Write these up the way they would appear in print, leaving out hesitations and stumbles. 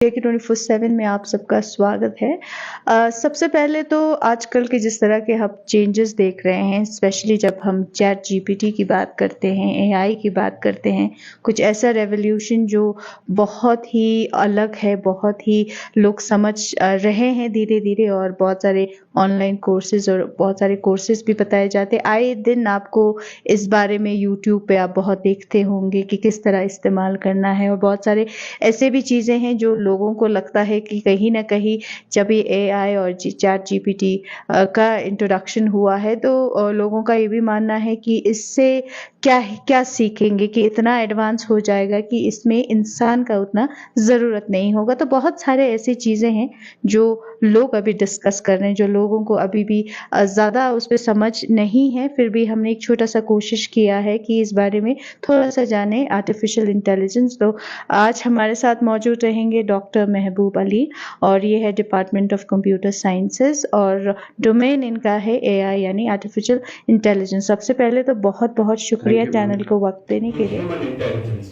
कि 24/7 में आप सबका स्वागत है। सबसे पहले तो आजकल के जिस तरह के हम चेंजेस देख रहे हैं, स्पेशली जब हम चैट जीपीटी की बात करते हैं, एआई की बात करते हैं, कुछ ऐसा रेवोल्यूशन जो बहुत ही अलग है, बहुत ही लोग समझ रहे हैं धीरे-धीरे, और बहुत सारे ऑनलाइन कोर्सेज़ और बहुत सारे कोर्सेज़ भी बताए जाते हैं। आए दिन आपको इस बारे में यूट्यूब पे आप बहुत देखते होंगे कि किस तरह इस्तेमाल करना है, और बहुत सारे ऐसे भी चीज़ें हैं जो लोगों को लगता है कि कहीं न कहीं जब ये एआई और चैट जीपीटी का इंट्रोडक्शन हुआ है, तो लोगों का ये भी मानना है कि इससे क्या सीखेंगे, कि इतना एडवांस हो जाएगा कि इसमें इंसान का उतना ज़रूरत नहीं होगा। तो बहुत सारे ऐसी चीज़ें हैं जो लोग अभी डिस्कस कर रहे हैं, जो लोगों को अभी भी ज़्यादा उस पे समझ नहीं है। फिर भी हमने एक छोटा-सा कोशिश किया है कि इस बारे में थोड़ा-सा जानें आर्टिफ़िशियल इंटेलिजेंस। तो आज हमारे साथ मौजूद रहेंगे डॉक्टर महबूब अली, और ये है डिपार्टमेंट ऑफ कंप्यूटर साइंसेस, और डोमेन इनका है एआई यानी आर्टिफिशियल इंटेलिजेंस। सबसे पहले तो बहुत-बहुत शुक्रिया चैनल को वक्त देने के लिए। Human intelligence.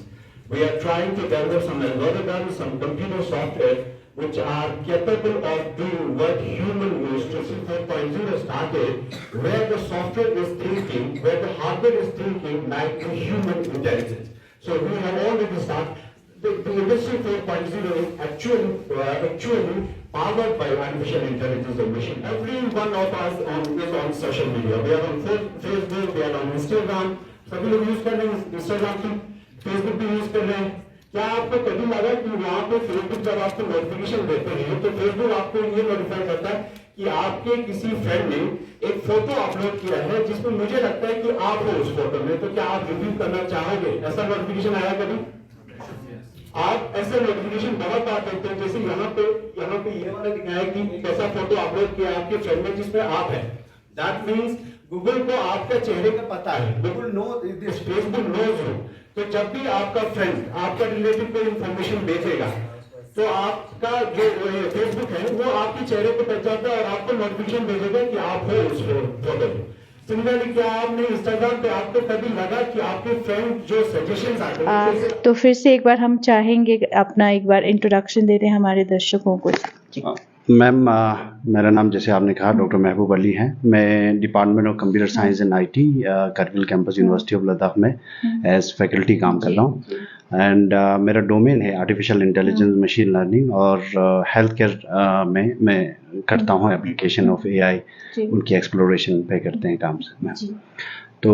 We are trying to develop some algorithms, some computer software which are capable of doing what human use to 4.0 started, where the software is thinking, where the hardware is thinking like the human intelligence. So we have already started. The industry 4.0 is actually powered by artificial intelligence and machine. Every one of us is on social media. We are on Facebook, we are on Instagram. सभी लोग use कर रहे हैं Instagram की, Facebook भी use कर रहे हैं। क्या आपको कभी लगा कि वहां पे फेसबुक जब आपको नोटिफिकेशन देते हैं तो फेसबुक आपको ये नोटिफाई करता है कि आपके किसी फ्रेंड ने एक फोटो अपलोड किया है जिसमें मुझे लगता है कि आप हो उस फोटो में, तो क्या आप रिव्यू करना चाहोगे? ऐसा नोटिफिकेशन आया कभी? आप ऐसे नोटिफिकेशन बहुत बार करते हैं, जैसे यहाँ पे ये वाला दिखाया कि एक ऐसा फोटो अपलोड किया आपके फ्रेंड ने जिसमें आप है। दैट मीन्स गूगल को आपका चेहरे का पता है, Google know this, Facebook knows you. तो जब भी आपका फ्रेंड आपका रिलेटिव को इंफॉर्मेशन भेजेगा तो आपका जो फेसबुक है वो आपके चेहरे को पहचानता है और आपको नोटिफिकेशन भेजेगा कि आप हो उस फोटो में। सिमिलरली क्या आपने इंस्टाग्राम पे आपको कभी लगा कि आपके फ्रेंड जो सजेशंस आते हैं? तो फिर से एक बार हम चाहेंगे अपना एक बार इंट्रोडक्शन दे दें हमारे दर्शकों को। मैम, मेरा नाम जैसे आपने कहा डॉक्टर महबूब अली है। मैं department of computer science and IT Kargil campus university of Ladakh में एज फैकल्टी काम कर रहा हूँ। एंड मेरा डोमेन है आर्टिफिशियल इंटेलिजेंस, मशीन लर्निंग, और हेल्थ केयर में मैं करता हूँ एप्लीकेशन ऑफ एआई, उनकी एक्सप्लोरेशन पे करते हैं काम से मैम। तो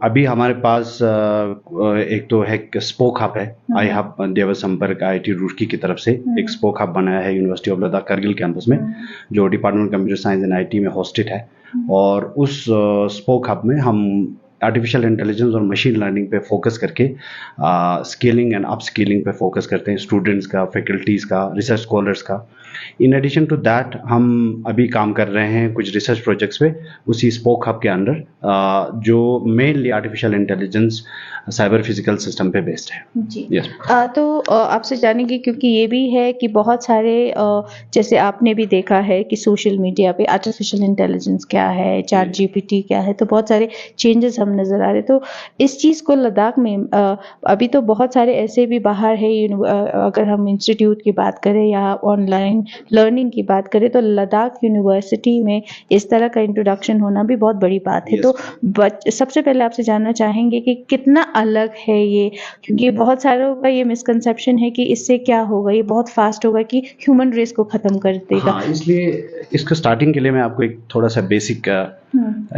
अभी हमारे पास एक तो है स्पोक हब है, आई हब देव संपर्क आईटी रुड़की की तरफ से एक स्पोक हब बनाया है university of Ladakh Kargil campus में, जो department computer science and IT में होस्टेड है। और उस स्पोक हब में हम आर्टिफिशियल इंटेलिजेंस और मशीन लर्निंग पे फोकस करके स्केलिंग एंड अप स्केलिंग पे फोकस करते हैं, स्टूडेंट्स का, फैकल्टीज़ का, रिसर्च स्कॉलर्स का। इन एडिशन टू दैट हम अभी काम कर रहे हैं कुछ रिसर्च प्रोजेक्ट्स पे उसी स्पोक हब के अंडर, जो mainly artificial intelligence cyber physical system पे बेस्ड है जी। yes. तो आपसे जानेंगे, क्योंकि ये भी है कि बहुत सारे जैसे आपने भी देखा है कि सोशल मीडिया पे आर्टिफिशियल इंटेलिजेंस क्या है, चैट जीपीटी क्या है, तो बहुत सारे चेंजेस हम नज़र आ रहे। तो इस चीज़ को लद्दाख में अभी तो बहुत सारे ऐसे भी बाहर है, अगर हम इंस्टीट्यूट की बात करें या ऑनलाइन लर्निंग की बात करें, तो लद्दाख यूनिवर्सिटी में इस तरह का इंट्रोडक्शन होना भी बहुत बड़ी बात है। तो सबसे पहले आपसे जानना चाहेंगे कि कितना अलग है ये, क्योंकि बहुत सारों का ये मिसकंसेप्शन है कि इससे क्या होगा, ये बहुत फास्ट होगा कि ह्यूमन रेस को खत्म कर देगा। हाँ, इसलिए इसको स्टार्टिंग के लिए मैं आपको एक थोड़ा सा बेसिक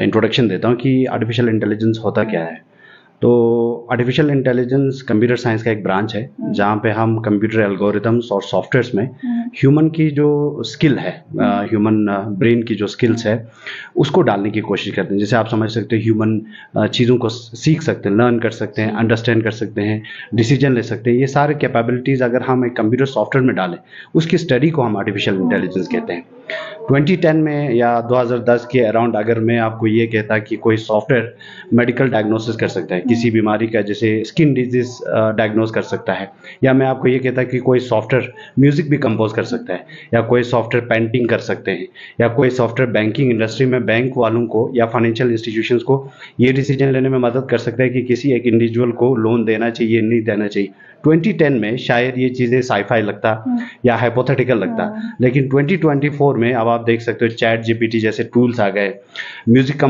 इंट्रोडक्शन देता हूँ कि आर्टिफिशियल इंटेलिजेंस होता क्या है। तो आर्टिफिशियल इंटेलिजेंस कंप्यूटर साइंस का एक ब्रांच है जहाँ पे हम कंप्यूटर एल्गोरिथम्स और सॉफ्टवेयर्स में ह्यूमन की जो स्किल है, ह्यूमन ब्रेन की जो स्किल्स है, उसको डालने की कोशिश करते हैं। जैसे आप समझ सकते हैं, ह्यूमन चीज़ों को सीख सकते हैं, लर्न कर सकते हैं, अंडरस्टैंड कर सकते हैं, डिसीजन ले सकते हैं। ये सारे कैपेबिलिटीज़ अगर हम एक कंप्यूटर सॉफ्टवेयर में डालें, उसकी स्टडी को हम आर्टिफिशियल इंटेलिजेंस कहते हैं। 2010 में या 2010 के अराउंड अगर मैं आपको ये कहता कि कोई सॉफ्टवेयर मेडिकल डायग्नोसिस कर सकता है किसी बीमारी का, जैसे स्किन डिजीज डायग्नोस कर सकता है, या मैं आपको ये कहता कि कोई सॉफ्टवेयर म्यूजिक भी कंपोज कर सकता है, या कोई सॉफ्टवेयर पेंटिंग कर सकते हैं, या कोई सॉफ्टवेयर बैंकिंग इंडस्ट्री में बैंक वालों को या फाइनेंशियल इंस्टीट्यूशंस को ये डिसीजन लेने में मदद कर सकता है कि किसी एक इंडिविजुअल को लोन देना चाहिए, नहीं देना चाहिए, 2010 में शायद ये चीज़ें साईफाई लगता या हाइपोथेटिकल लगता, लेकिन 2024 में अब आप देख सकते हो चैट जीपीटी जैसे टूल्स आ गए, म्यूजिक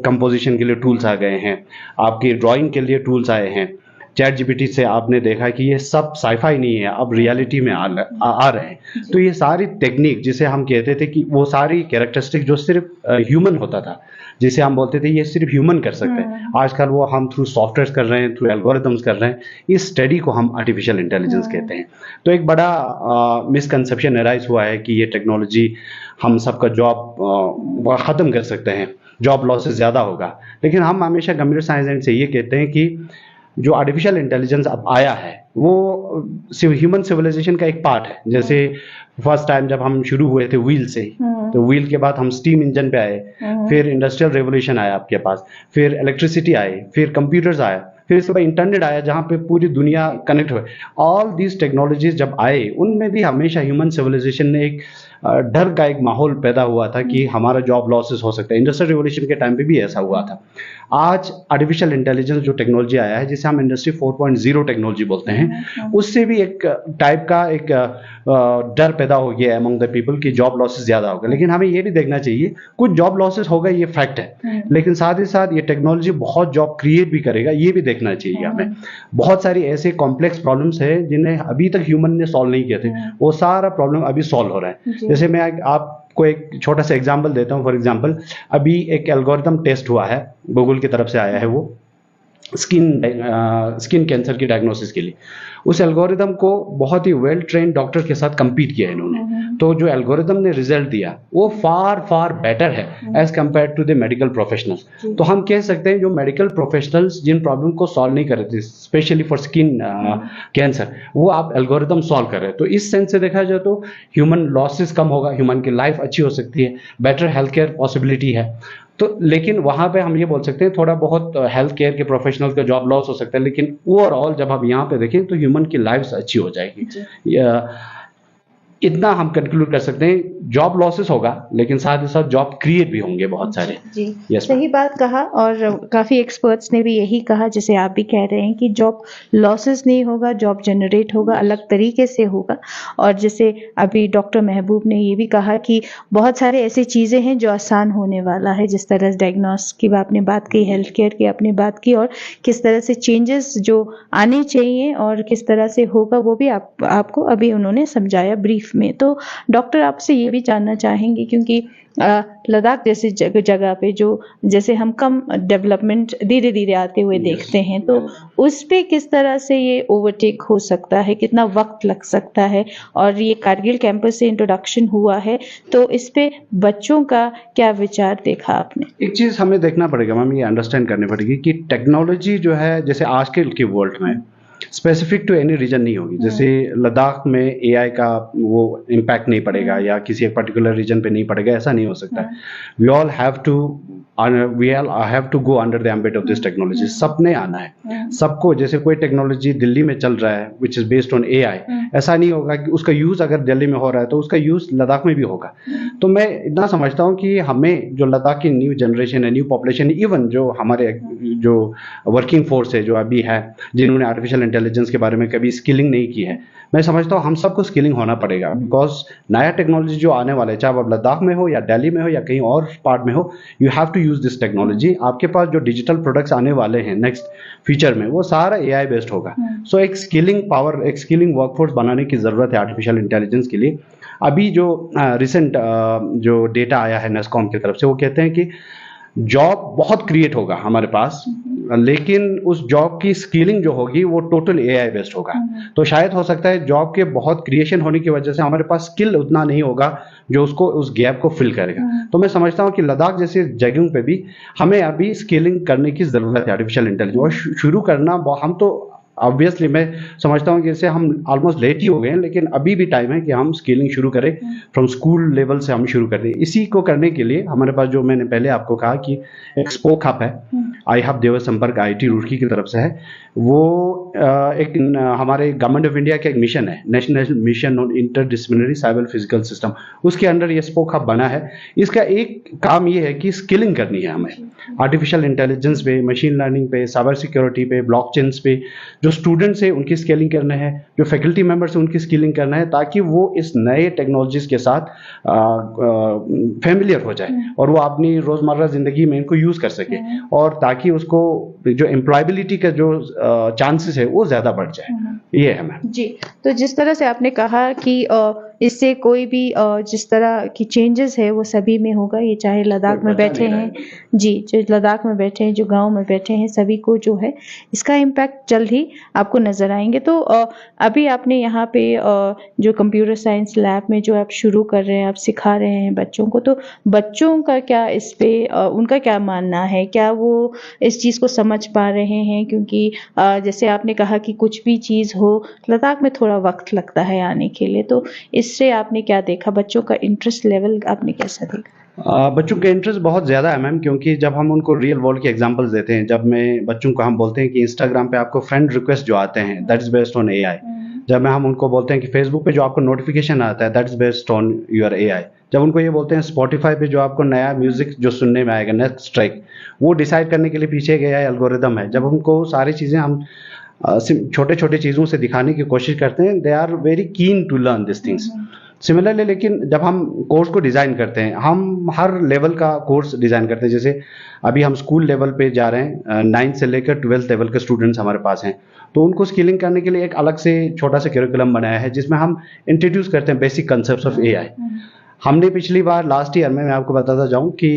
कंपोजिशन के लिए टूल्स आ गए हैं, आपकी ड्राइंग के लिए टूल्स आए हैं। चैट जीपीटी से आपने देखा कि ये सब साईफाई नहीं है, अब रियलिटी में आ रहे हैं। तो ये सारी टेक्निक जिसे हम कहते थे कि वो सारी कैरेक्टरिस्टिक जो सिर्फ ह्यूमन होता था, जिसे हम बोलते थे ये सिर्फ ह्यूमन कर सकते हैं, आजकल वो हम थ्रू सॉफ्टवेयर कर रहे हैं, थ्रू एल्गोरिथम्स कर रहे हैं। इस स्टडी को हम आर्टिफिशियल इंटेलिजेंस कहते हैं। तो एक बड़ा मिसकंसेप्शन एराइज हुआ है कि ये टेक्नोलॉजी हम सबका जॉब ख़त्म कर सकते हैं, जॉब लॉसेस ज़्यादा होगा। लेकिन हम हमेशा कंप्यूटर साइंस एंड से ये कहते हैं कि जो आर्टिफिशियल इंटेलिजेंस अब आया है वो ह्यूमन सिविलाइजेशन का एक पार्ट है। जैसे फर्स्ट टाइम जब हम शुरू हुए थे व्हील से, तो व्हील के बाद हम स्टीम इंजन पे आए, फिर इंडस्ट्रियल रेवोल्यूशन आया आपके पास, फिर इलेक्ट्रिसिटी आई, फिर कंप्यूटर्स आया, फिर इसके बाद इंटरनेट आया जहाँ पे पूरी दुनिया कनेक्ट हुई। ऑल दीज टेक्नोलॉजीज जब आए उनमें भी हमेशा ह्यूमन सिविलाइजेशन ने एक डर का एक माहौल पैदा हुआ था कि हमारा जॉब लॉसेस हो सकता है। इंडस्ट्रियल रिवोल्यूशन के टाइम पे भी ऐसा हुआ था। आज आर्टिफिशियल इंटेलिजेंस जो टेक्नोलॉजी आया है, जिसे हम इंडस्ट्री 4.0 टेक्नोलॉजी बोलते हैं, उससे भी एक टाइप का एक डर पैदा हो गया है अमंग द पीपल कि जॉब लॉसेस ज़्यादा होगा। लेकिन हमें ये भी देखना चाहिए, कुछ जॉब लॉसेस होगा, ये फैक्ट है, लेकिन साथ ही साथ ये टेक्नोलॉजी बहुत जॉब क्रिएट भी करेगा, ये भी देखना चाहिए हमें। बहुत सारी ऐसे कॉम्प्लेक्स प्रॉब्लम्स हैं जिन्हें अभी तक ह्यूमन ने सॉल्व नहीं किए थे, वो सारा प्रॉब्लम अभी सॉल्व हो रहा है। जैसे मैं आपको एक छोटा सा एग्जांपल देता हूं। फॉर एग्जांपल, अभी एक एल्गोरिथम टेस्ट हुआ है, गूगल की तरफ से आया है, वो स्किन कैंसर की डायग्नोसिस के लिए। उस एल्गोरिथम को बहुत ही वेल ट्रेन्ड डॉक्टर के साथ कंपीट किया इन्होंने। तो जो एल्गोरिथम ने रिजल्ट दिया वो फार बेटर है as compared to the medical professionals. तो हम कह सकते हैं जो मेडिकल प्रोफेशनल्स जिन प्रॉब्लम को सॉल्व नहीं कर रहे थे, स्पेशली फॉर स्किन कैंसर, वो आप एल्गोरिथम सॉल्व कर रहे हैं। तो इस सेंस से देखा जाए तो ह्यूमन लॉसेस कम होगा, ह्यूमन की लाइफ अच्छी हो सकती है, बेटर हेल्थ केयर पॉसिबिलिटी है। तो लेकिन वहाँ पे हम ये बोल सकते हैं थोड़ा बहुत हेल्थ केयर के प्रोफेशनल्स का जॉब लॉस हो सकता है, लेकिन ओवरऑल जब हम यहाँ पे देखें तो ह्यूमन की लाइफ अच्छी हो जाएगी। इतना हम कंक्लूड कर सकते हैं, जॉब लॉसेस होगा लेकिन साथ ही साथ जॉब क्रिएट भी होंगे बहुत सारे। जी yes, सही बात कहा, और काफ़ी एक्सपर्ट्स ने भी यही कहा, जैसे आप भी कह रहे हैं कि जॉब लॉसेस नहीं होगा, जॉब जनरेट होगा, अलग तरीके से होगा। और जैसे अभी डॉक्टर महबूब ने ये भी कहा कि बहुत सारे ऐसी चीज़ें हैं जो आसान होने वाला है, जिस तरह डायग्नोस की आपने बात की, हेल्थ केयर की आपने बात की, और किस तरह से चेंजेस जो आने चाहिए और किस तरह से होगा वो भी आपको अभी उन्होंने समझाया ब्रीफ में। तो डॉक्टर आपसे ये भी जानना चाहेंगे, क्योंकि लद्दाख जैसी जगह पे जो जैसे हम कम डेवलपमेंट धीरे धीरे आते हुए देखते हैं, तो उस पे किस तरह से ये ओवरटेक हो सकता है, कितना वक्त लग सकता है। और ये कारगिल कैंपस से इंट्रोडक्शन हुआ है, तो इस पे बच्चों का क्या विचार देखा आपने? एक चीज़ हमें देखना पड़ेगा मैम, ये अंडरस्टैंड करनी पड़ेगी कि टेक्नोलॉजी जो है, जैसे आज के वर्ल्ड में स्पेसिफिक टू एनी रीजन नहीं होगी। जैसे लद्दाख में एआई का वो इम्पैक्ट नहीं पड़ेगा या किसी एक पर्टिकुलर रीजन पे नहीं पड़ेगा, ऐसा नहीं हो सकता है। We all have to go under the ambit of this technology. सबने आना है, सबको। जैसे कोई टेक्नोलॉजी दिल्ली में चल रहा है which is based on AI, ऐसा नहीं होगा कि उसका यूज अगर दिल्ली में हो रहा है तो उसका यूज लद्दाख में भी होगा। तो मैं इतना समझता हूँ कि हमें जो लद्दाख की न्यू जनरेशन है, न्यू पॉपुलेशन, इवन जो हमारे जो वर्किंग फोर्स है जो अभी है, जिन्होंने आर्टिफिशियल इंटेलिजेंस के बारे में कभी स्किलिंग नहीं की है, मैं समझता हूँ हम सबको स्किलिंग होना पड़ेगा। बिकॉज नया टेक्नोलॉजी जो आने वाला है, चाहे आप लद्दाख में हो या दिल्ली में हो या कहीं और पार्ट में हो, you have to use this technology. आपके पास जो डिजिटल प्रोडक्ट्स आने वाले हैं नेक्स्ट फ्यूचर में, वो सारा एआई बेस्ड होगा। सो एक स्किलिंग पावर, एक स्किलिंग वर्कफोर्स बनाने की जरूरत है आर्टिफिशियल इंटेलिजेंस के लिए। अभी जो रिसेंट जो डेटा आया है नेस्कॉम की तरफ से, वो कहते हैं कि जॉब बहुत क्रिएट होगा हमारे पास, लेकिन उस जॉब की स्किलिंग जो होगी वो टोटल एआई बेस्ड होगा। तो शायद हो सकता है जॉब के बहुत क्रिएशन होने की वजह से हमारे पास स्किल उतना नहीं होगा जो उसको उस गैप को फिल करेगा। तो मैं समझता हूँ कि लद्दाख जैसी जगहों पे भी हमें अभी स्किलिंग करने की जरूरत है आर्टिफिशियल इंटेलिजेंस, और शुरू करना। हम तो ऑब्वियसली मैं समझता हूँ कि इससे हम ऑलमोस्ट लेट ही हो गए हैं, लेकिन अभी भी टाइम है कि हम स्किलिंग शुरू करें, फ्रॉम स्कूल लेवल से हम शुरू कर दें। इसी को करने के लिए हमारे पास, जो मैंने पहले आपको कहा कि एक स्पोक हब है, आई हब देव संपर्क आईटी रुड़की की तरफ से है, वो एक हमारे गवर्नमेंट ऑफ इंडिया का एक मिशन है, national mission on interdisciplinary cyber physical system, उसके अंडर ये स्पोक हब बना है। इसका एक काम ये है कि स्किलिंग करनी है हमें आर्टिफिशियल इंटेलिजेंस पे, मशीन लर्निंग पे, साइबर सिक्योरिटी पे, ब्लॉकचेन्स पे। जो स्टूडेंट्स है उनकी स्किलिंग करना है, जो फैकल्टी मेंबर्स है उनकी स्किलिंग करना है, ताकि वो इस नए टेक्नोलॉजीज के साथ फेमिलियर हो जाए और वो अपनी रोजमर्रा जिंदगी में इनको यूज कर सके, और ताकि उसको जो एम्प्लॉयबिलिटी का जो चांसेस है वो ज्यादा बढ़ जाए। ये है मैम जी। तो जिस तरह से आपने कहा कि इससे कोई भी जिस तरह की चेंजेस है वो सभी में होगा, ये चाहे लद्दाख में बैठे हैं, जी, जो लद्दाख में बैठे हैं, जो गांव में बैठे हैं, सभी को जो है इसका इम्पैक्ट जल्द ही आपको नजर आएंगे। तो अभी आपने यहाँ पे जो कंप्यूटर साइंस लैब में जो आप शुरू कर रहे हैं, आप सिखा रहे हैं बच्चों को, तो बच्चों का क्या इस पे उनका क्या मानना है, क्या वो इस चीज़ को समझ पा रहे हैं? क्योंकि जैसे आपने कहा कि कुछ भी चीज़ हो लद्दाख में थोड़ा वक्त लगता है आने के लिए, तो इससे आपने क्या देखा, बच्चों का इंटरेस्ट लेवल आपने कैसा देखा? बच्चों का इंटरेस्ट बहुत ज़्यादा है मैम, क्योंकि जब हम उनको रियल वर्ल्ड के एग्जांपल्स देते हैं, जब मैं बच्चों को हम बोलते हैं कि इंस्टाग्राम पे आपको फ्रेंड रिक्वेस्ट जो आते हैं that is based on AI, जब हम उनको बोलते हैं कि फेसबुक पे जो आपको नोटिफिकेशन आता है that is based on your AI, जब उनको ये बोलते हैं स्पॉटिफाई पे जो आपको नया म्यूजिक जो सुनने में आएगा नेक्स्ट ट्रैक, वो डिसाइड करने के लिए पीछे एक एआई एल्गोरिदम है। जब उनको सारी चीज़ें हम छोटे छोटे चीज़ों से दिखाने की कोशिश करते हैं, they are very keen to learn this things. Similarly लेकिन जब हम कोर्स को डिज़ाइन करते हैं, हम हर लेवल का कोर्स डिज़ाइन करते हैं। जैसे अभी हम स्कूल लेवल पे जा रहे हैं, 9th से लेकर 12th लेवल के स्टूडेंट्स हमारे पास हैं, तो उनको स्किलिंग करने के लिए एक अलग से छोटा सा करिकुलम बनाया है, जिसमें हम इंट्रोड्यूस करते हैं बेसिक कंसेप्ट्स ऑफ एआई। हमने पिछली बार लास्ट ईयर में, मैं आपको बताता जाऊं कि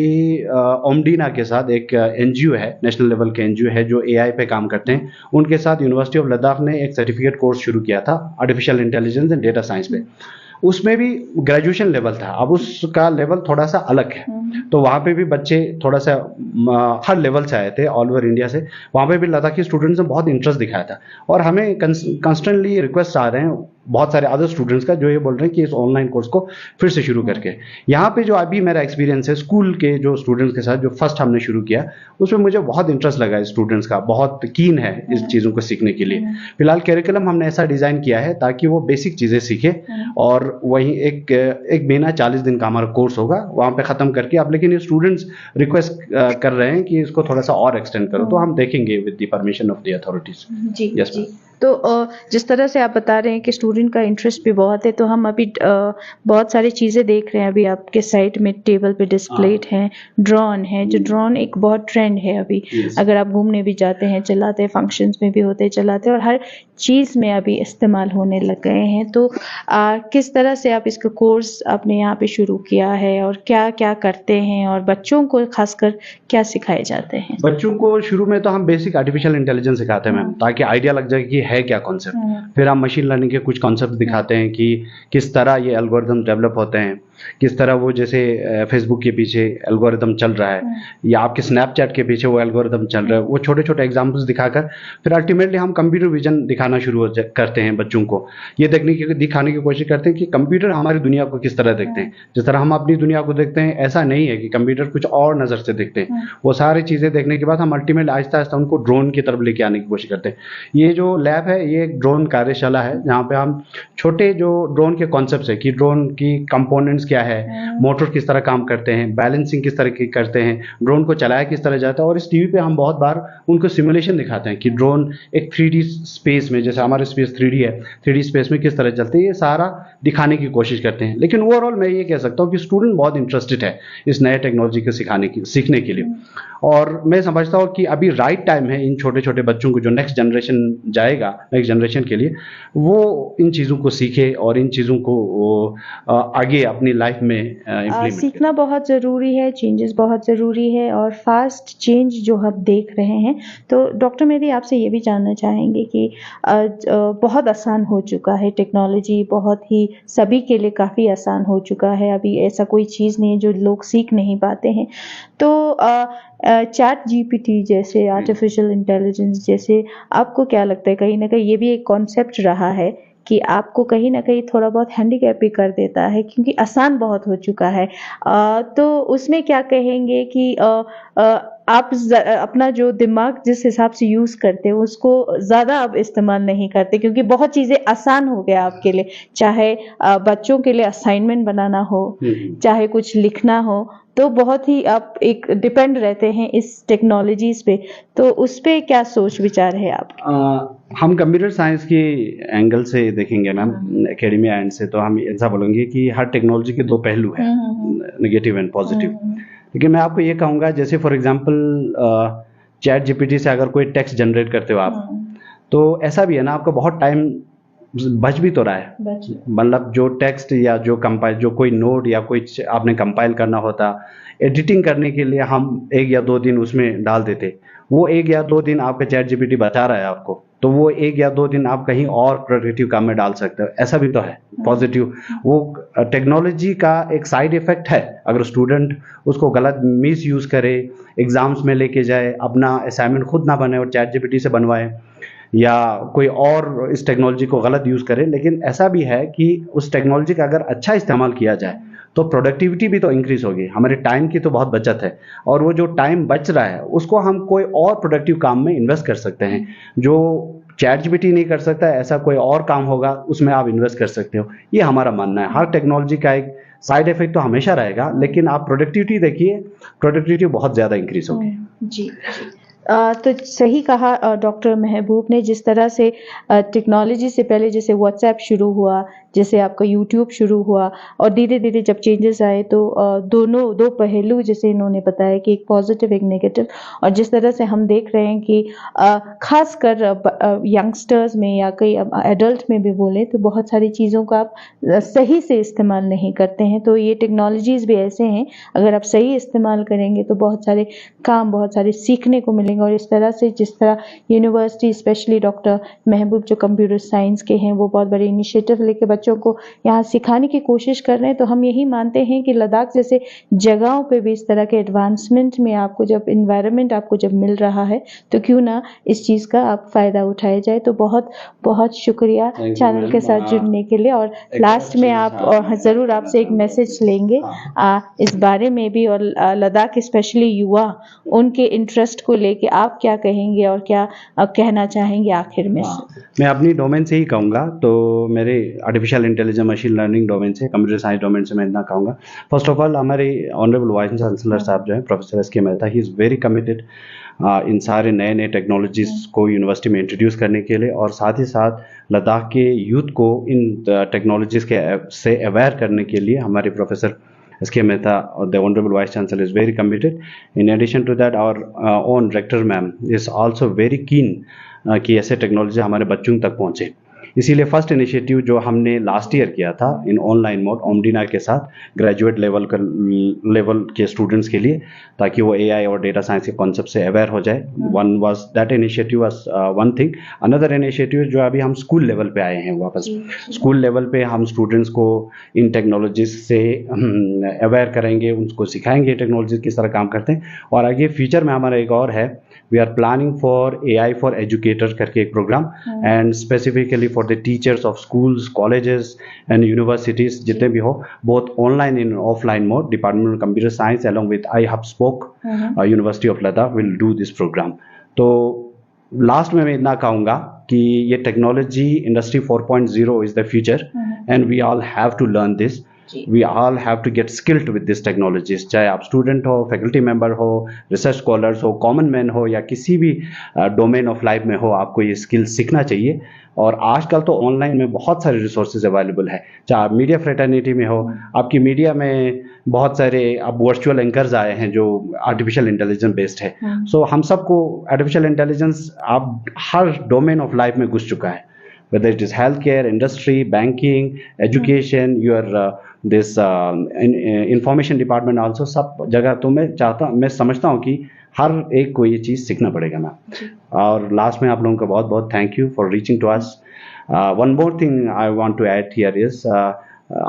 ओमडीना के साथ एक एनजीओ है, नेशनल लेवल के एनजीओ है जो एआई पे काम करते हैं, उनके साथ यूनिवर्सिटी ऑफ लद्दाख ने एक सर्टिफिकेट कोर्स शुरू किया था artificial intelligence and data science पे। उसमें भी ग्रेजुएशन लेवल था, अब उसका लेवल थोड़ा सा अलग है, तो वहाँ पे भी बच्चे थोड़ा सा हर लेवल से आए थे, ऑल ओवर इंडिया से। वहाँ पे भी लद्दाखी स्टूडेंट्स ने बहुत इंटरेस्ट दिखाया था, और हमें कंस्टेंटली रिक्वेस्ट आ रहे हैं बहुत सारे अदर स्टूडेंट्स का, जो ये बोल रहे हैं कि इस ऑनलाइन कोर्स को फिर से शुरू करके। यहाँ पे जो अभी मेरा एक्सपीरियंस है स्कूल के जो स्टूडेंट्स के साथ, जो फर्स्ट हमने शुरू किया, उसमें मुझे बहुत इंटरेस्ट लगा, स्टूडेंट्स का बहुत कीन है इस चीज़ों को सीखने के लिए। फिलहाल करिकुलम हमने ऐसा डिज़ाइन किया है ताकि वो बेसिक चीज़ें सीखे, और वहीं एक महीना 40 दिन का हमारा कोर्स होगा, वहाँ पे ख़त्म करके अब, लेकिन ये स्टूडेंट्स रिक्वेस्ट कर रहे हैं कि इसको थोड़ा सा और एक्सटेंड करो, तो हम देखेंगे with the permission of the authorities. जी जी। तो जिस तरह से आप बता रहे हैं कि स्टूडेंट का इंटरेस्ट भी बहुत है, तो हम अभी बहुत सारी चीज़ें देख रहे हैं। अभी आपके साइट में टेबल पे डिस्प्लेड हैं, ड्रोन है, जो ड्रोन एक बहुत ट्रेंड है अभी। अगर आप घूमने भी जाते हैं, चलाते हैं, फंक्शंस में भी होते चलाते हैं, और हर चीज़ में अभी इस्तेमाल होने लग गए हैं। तो किस तरह से आप इसका कोर्स आपने यहाँ पे शुरू किया है, और क्या क्या करते हैं, और बच्चों को खासकर क्या सिखाए जाते हैं? बच्चों को शुरू में तो हम बेसिक आर्टिफिशियल इंटेलिजेंस सिखाते हैं मैम, ताकि आइडिया लग जाए कि है क्या कॉन्सेप्ट। फिर हम मशीन लर्निंग के कुछ कॉन्सेप्ट दिखाते हैं कि किस तरह ये एल्गोरिदम डेवलप होते हैं, किस तरह वो जैसे फेसबुक के पीछे एल्गोरिदम चल रहा है, या आपके स्नैपचैट के पीछे वो एल्गोरिदम चल रहा है, वो छोटे छोटे एग्जांपल्स दिखाकर फिर अल्टीमेटली हम कंप्यूटर विजन दिखाना शुरू करते हैं बच्चों को। ये दिखाने की कोशिश करते हैं कि कंप्यूटर हमारी दुनिया को किस तरह देखते हैं। जिस तरह हम अपनी दुनिया को देखते हैं, ऐसा नहीं है कि कंप्यूटर कुछ और नज़र से देखते हैं। वो सारी चीज़ें देखने के बाद हम अल्टीमेटली आहिस्ता आहिस्ता उनको ड्रोन की तरफ लेके आने की कोशिश करते हैं। ये जो लैब है ये एक ड्रोन कार्यशाला है, जहाँ पे हम छोटे जो ड्रोन के कॉन्सेप्ट्स है कि ड्रोन की कंपोनेंट्स क्या है, मोटर किस तरह काम करते हैं, बैलेंसिंग किस तरह की करते हैं, ड्रोन को चलाया किस तरह जाता है, और इस टीवी पे हम बहुत बार उनको सिमुलेशन दिखाते हैं कि ड्रोन एक 3D स्पेस में, जैसे हमारे स्पेस 3D है, 3D स्पेस में किस तरह चलते हैं, ये सारा दिखाने की कोशिश करते हैं। लेकिन ओवरऑल मैं ये कह सकता हूँ कि स्टूडेंट बहुत इंटरेस्टेड है इस नए टेक्नोलॉजी को सीखने के लिए, और मैं समझता हूँ कि अभी राइट टाइम है इन छोटे छोटे बच्चों को, जो नेक्स्ट जनरेशन जाएगा, नेक्स्ट जनरेशन के लिए वो इन चीज़ों को सीखे और इन चीज़ों को आगे अपनी लाइफ में सीखना बहुत ज़रूरी है, चेंजेस बहुत ज़रूरी है, और फास्ट चेंज जो हम देख रहे हैं। तो डॉक्टर मेहदी, आपसे ये भी जानना चाहेंगे कि बहुत आसान हो चुका है, टेक्नोलॉजी बहुत ही सभी के लिए काफ़ी आसान हो चुका है। अभी ऐसा कोई चीज़ नहीं है जो लोग सीख नहीं पाते हैं। तो चैट जीपीटी जैसे आर्टिफिशियल इंटेलिजेंस जैसे, आपको क्या लगता है, कहीं ना कहीं ये भी एक कॉन्सेप्ट रहा है कि आपको कहीं ना कहीं थोड़ा बहुत हैंडीकैप भी कर देता है, क्योंकि आसान बहुत हो चुका है। तो उसमें क्या कहेंगे कि आप अपना जो दिमाग जिस हिसाब से यूज करते हो उसको ज्यादा आप इस्तेमाल नहीं करते, क्योंकि बहुत चीजें आसान हो गया आपके लिए, चाहे बच्चों के लिए असाइनमेंट बनाना हो, चाहे कुछ लिखना हो, तो बहुत ही आप एक डिपेंड रहते हैं इस टेक्नोलॉजीज पे। तो उस पे क्या सोच विचार है आपकी? हम कंप्यूटर साइंस की एंगल से देखेंगे मैम, एकेडमिया एंड से, तो हम ऐसा बोलेंगे कि हर टेक्नोलॉजी के दो पहलू हैं, नेगेटिव एंड पॉजिटिव। लेकिन मैं आपको ये कहूँगा, जैसे फॉर एग्जांपल चैट जीपीटी से अगर कोई टेक्स्ट जनरेट करते हो आप, तो ऐसा भी है ना, आपका बहुत टाइम बच भी तो रहा है। मतलब जो टेक्स्ट या जो कंपाइल, जो कोई नोट या कोई आपने कंपाइल करना होता, एडिटिंग करने के लिए हम 1 या 2 दिन उसमें डाल देते, वो 1 या 2 दिन आपका चैट जीपीटी बता रहा है आपको, तो वो 1 या 2 दिन आप कहीं और प्रोडक्टिव काम में डाल सकते हो। ऐसा भी तो है पॉजिटिव। वो टेक्नोलॉजी का एक साइड इफेक्ट है, अगर स्टूडेंट उसको गलत मिस यूज करे, एग्जाम्स में लेके जाए, अपना असाइनमेंट खुद ना बने और चैट जीपीटी से बनवाए, या कोई और इस टेक्नोलॉजी को गलत यूज करे। लेकिन ऐसा भी है कि उस टेक्नोलॉजी का अगर अच्छा इस्तेमाल किया जाए तो प्रोडक्टिविटी भी तो इंक्रीज होगी, हमारे टाइम की तो बहुत बचत है, और वो जो टाइम बच रहा है उसको हम कोई और प्रोडक्टिव काम में इन्वेस्ट कर सकते हैं, जो चैट जीपीटी नहीं कर सकता, ऐसा कोई और काम होगा उसमें आप इन्वेस्ट कर सकते हो। ये हमारा मानना है। हर टेक्नोलॉजी का एक साइड इफेक्ट तो हमेशा रहेगा, लेकिन आप प्रोडक्टिविटी देखिए, प्रोडक्टिविटी बहुत ज्यादा इंक्रीज होगी। जी। तो सही कहा डॉक्टर महबूब ने, जिस तरह से टेक्नोलॉजी से पहले जैसे व्हाट्सएप शुरू हुआ, जैसे आपका यूट्यूब शुरू हुआ, और धीरे धीरे जब चेंजेस आए तो दोनों दो पहलू जैसे इन्होंने बताया कि एक पॉजिटिव एक नेगेटिव, और जिस तरह से हम देख रहे हैं कि खासकर यंगस्टर्स में या कई एडल्ट में भी बोले तो बहुत सारी चीज़ों का आप सही से इस्तेमाल नहीं करते हैं। तो ये टेक्नोलॉजीज भी ऐसे हैं, अगर आप सही इस्तेमाल करेंगे तो बहुत सारे काम, बहुत सारे सीखने को मिलेंगे। और इस तरह से जिस तरह यूनिवर्सिटी स्पेशली डॉक्टर महबूब जो कंप्यूटर साइंस के हैं, वो बहुत बड़े इनिशिएटिव लेके बच्चों को यहाँ सिखाने की कोशिश कर रहे हैं। तो हम यही मानते हैं कि लद्दाख जैसे जगहों पे भी इस तरह के एडवांसमेंट में आपको जब इन्वायरमेंट आपको जब मिल रहा है तो क्यों ना इस चीज़ का आप फ़ायदा उठाया जाए। तो बहुत बहुत शुक्रिया चैनल के साथ जुड़ने के लिए। और लास्ट में आप ज़रूर आपसे एक मैसेज लेंगे इस बारे में भी, और लद्दाख स्पेशली युवा उनके इंटरेस्ट को लेके आप क्या कहेंगे और क्या कहना चाहेंगे आखिर में? मैं अपनी डोमेन से ही कहूँगा, तो मेरे artificial intelligence machine learning domain से, कंप्यूटर साइंस डोमेन से मैं इतना कहूँगा। फर्स्ट ऑफ ऑल हमारे ऑनरेबल वाइस चांसलर साहब जो हैं प्रोफेसर एस के Mehta, he is very committed in सारे नए नए टेक्नोलॉजीज़ को यूनिवर्सिटी में इंट्रोड्यूस करने के लिए, और साथ ही साथ लद्दाख के यूथ को इन टेक्नोलॉजीज़ के से अवेयर करने के लिए हमारे professor SK Mehta, the Honorable Vice Chancellor, is very committed. In addition to that, our own Rector Ma'am is also very keen कि ऐसे टेक्नोलॉजी हमारे बच्चों तक पहुँचे। इसीलिए फर्स्ट इनिशिएटिव जो हमने लास्ट ईयर किया था इन ऑनलाइन मोड ओमडीना के साथ ग्रेजुएट लेवल के स्टूडेंट्स के लिए, ताकि वो AI और डेटा साइंस के कॉन्सेप्ट से अवेयर हो जाए। One was that initiative was one thing. Another initiative जो अभी हम स्कूल लेवल पे आए हैं वापस, स्कूल लेवल पे हम स्टूडेंट्स को इन टेक्नोलॉजीज से अवेयर करेंगे, उनको सिखाएंगे टेक्नोलॉजी किस तरह काम करते हैं। और आगे फ्यूचर में हमारा एक और है, we are planning for AI for educator करके एक programme, and specifically for the teachers of schools, colleges and universities जितने भी हो, both online in offline mode. Department of computer science along with iHubSpoke university of Ladakh will do this programme. तो last में मैं इतना कहूँगा कि ये technology industry 4.0 is the future, and we all have to learn this. We all have to get skilled with this technologies, चाहे आप student हो, फैकल्टी मेंबर हो, रिसर्च स्कॉलर्स हो, कॉमन मैन हो, या किसी भी डोमेन ऑफ लाइफ में हो, आपको ये स्किल सीखना चाहिए। और आजकल तो ऑनलाइन में बहुत सारे रिसोर्सेज अवेलेबल है, चाहे आप मीडिया फ्रेटर्निटी में हो, आपकी मीडिया में बहुत सारे अब वर्चुअल एंकर्स आए हैं जो आर्टिफिशियल इंटेलिजेंस बेस्ड है। सो हम सबको आर्टिफिशियल इंटेलिजेंस आप हर डोमेन ऑफ लाइफ में घुस चुका है, whether it is healthcare, industry, banking, education, your this information department also, सब जगह। तो मैं समझता हूँ कि हर एक को ये चीज़ सीखना पड़ेगा ना। और लास्ट में आप लोगों का बहुत बहुत thank you for reaching to us. One more thing I want to add here is,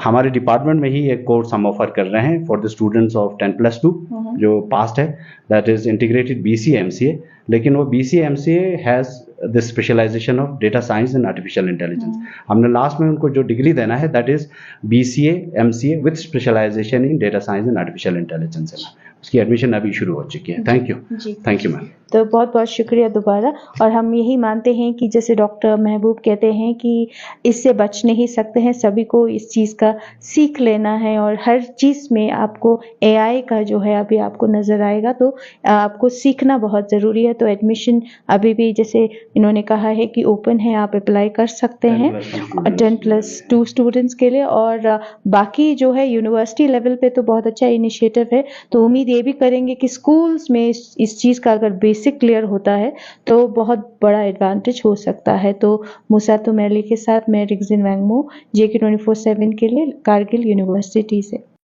हमारे डिपार्टमेंट में ही एक कोर्स हम ऑफर कर रहे हैं फॉर द स्टूडेंट्स ऑफ 10+2 जो पास्ट है, that is integrated BCA MCA। लेकिन वो BCA MCA has the specialisation of data science and artificial intelligence. हमने लास्ट में उनको जो डिग्री देना है that is BCA MCA with specialisation in data science and artificial intelligence. उसकी एडमिशन अभी शुरू हो चुकी है। Thank you. जी। Thank you ma'am. तो बहुत बहुत शुक्रिया दोबारा। और हम यही मानते हैं कि जैसे डॉक्टर महबूब कहते हैं कि इससे बच नहीं सकते हैं, सभी को इस चीज़ का सीख लेना है और हर चीज़ में आपको एआई का जो है अभी आपको नज़र आएगा, तो आपको सीखना बहुत ज़रूरी है। तो एडमिशन अभी भी जैसे इन्होंने कहा है कि ओपन है, आप अप्लाई कर सकते हैं 10+2 स्टूडेंट्स के लिए। और बाकी जो है यूनिवर्सिटी लेवल पे तो बहुत अच्छा इनिशिएटिव है। तो उम्मीद ये भी करेंगे कि स्कूल्स में इस चीज़ का अगर बेसिक क्लियर होता है तो बहुत बड़ा एडवांटेज हो सकता है। तो मुसातो मैली के साथ मैं रिगजिन वैंगमो, JK 24/7 के लिए कारगिल यूनिवर्सिटी से।